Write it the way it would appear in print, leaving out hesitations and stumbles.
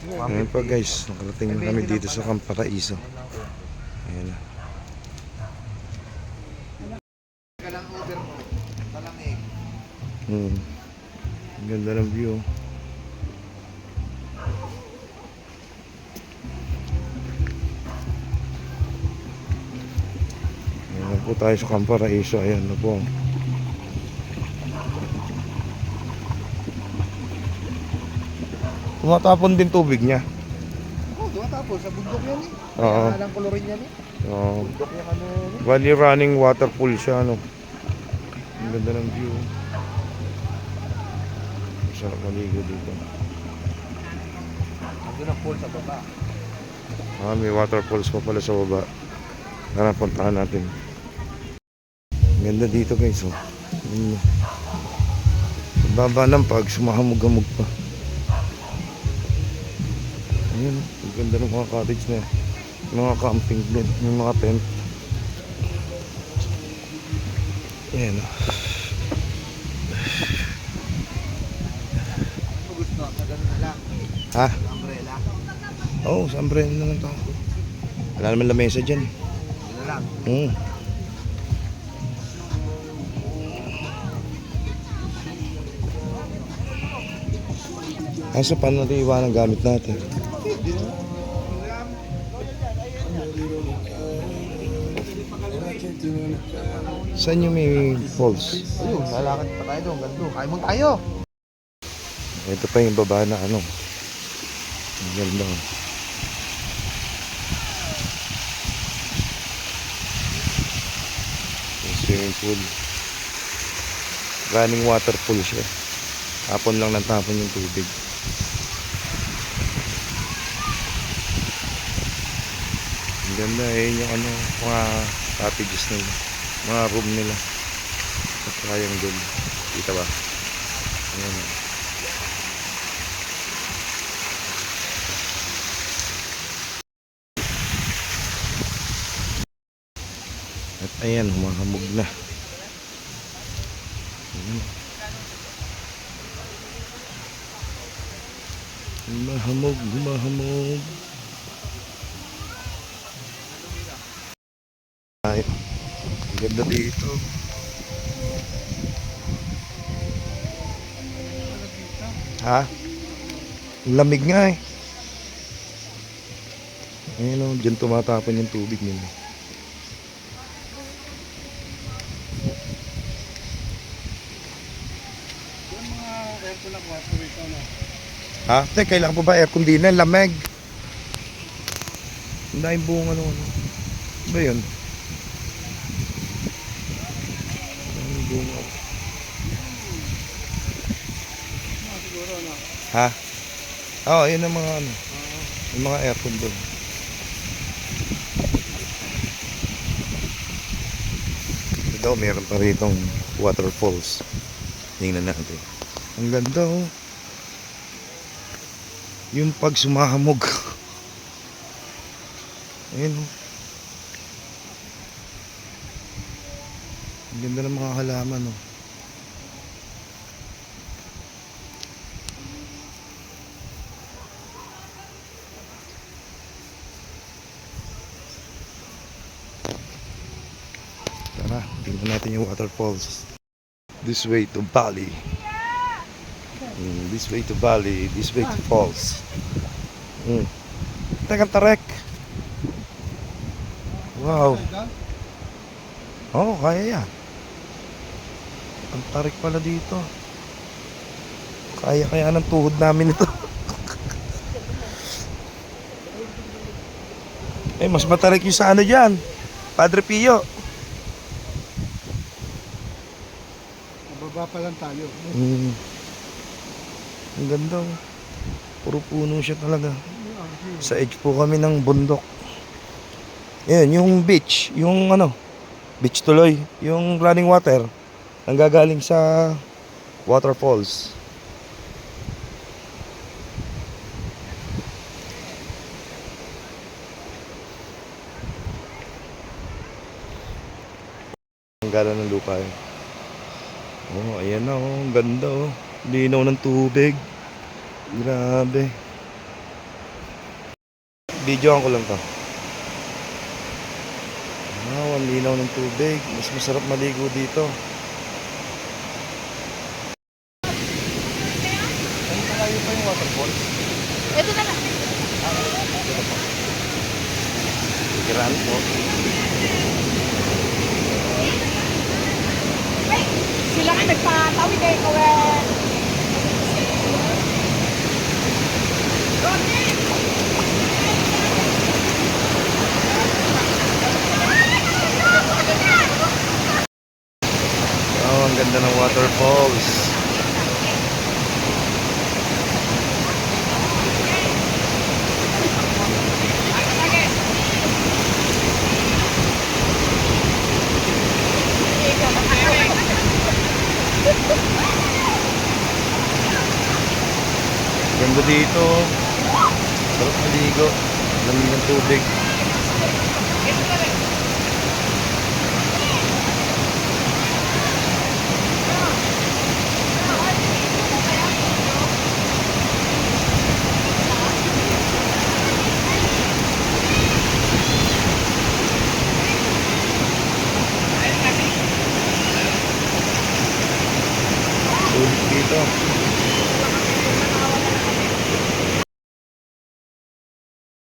Ngayon pa guys, nakarating na kami dito sa Camp Paraiso. Ayan na. Ang ganda ng view. Ayan na po tayo sa Camp Paraiso. Ayan na po. Tumatapon din tubig niya. Oo, tumatapon. Sa bundok yan eh. Oo. Kaya lang kolorin yan eh. Oo. Bundok yan ano yan eh. Bali running waterfall siya, ano. Ang ganda ng view. Masarap maligo dito. Nandun ang pool sa baba. May waterfalls pa pala sa baba. Tara, puntahan natin. Ang ganda dito guys, oh. Baba ng pag, sumahamog-hamog pa. Ayan, ang ganda ng mga cottage na yan. Mga camping din, yung mga tent. Ayan, oh. Ano gusto? Sa ganun na lang. Ha? Umbrella. Oo, sa umbrella na lang to. Wala naman lamesa dyan. Yun na lang. Asa paano natin iwan ang gamit natin? Saan yung may falls? Ayun, lalakad pa tayo doon. Gando. Kaya mo tayo. Ito pa yung baba na ano. Ang ganda. Yung swimming pool. Running waterfall siya. Tapon lang ng tapon yung tubig. Ang ganda eh yung ano, mga cottages nila. Mga room nila. Sa triangle. Kita ba? Ayan. At ayan, humahamog na. Ayan. Humahamog, humahamog. Ay, ang ganda dito. Ha? Lamig nga eh. Ayun o, dyan tumatapon yung tubig nila. Ha? Te, kailangan po ba aircon din na? Lamig. Ang daming bunga ano. Ano ba yun? Ang bunga. Ha? Oo, yun ang mga ano. Yung mga aircon doon. Ito daw, meron pa ritong waterfalls. Tingnan natin. Ang ganda oh. Yung pag sumahamog. Ayun oh. Ang ganda ng mga halaman oh. Tara, tingnan natin yung waterfalls. This way to Bali. This way to Bali. This way to falls. Teka, tarek. Wow. Oh, kaya yan. Ang tarik pala dito. Kaya ng tuhod namin ito. Eh, mas matarik yung sa ano dyan. Padre Pio. Mababa pa lang tayo. Ang ganda. Puro puno siya talaga. Sa edge po kami ng bundok. Ayan, yung beach. Yung ano, beach tuloy. Yung running water. Nanggagaling sa waterfalls. Ang gala ng lupa yun. Oh, ayan na oh. Ang ganda oh. Linaw ng tubig. Grabe. Videoan ko lang to. Ang linaw ng tubig. Mas masarap maligo dito. Ano malayo pa yung waterfall? Ito na lang. Kiran po. Sila nga nagpatawid eh. Kawen. Oh, ang ganda ng waterfalls. Ganda dito. Sarap maligo. Lamig ng tubig.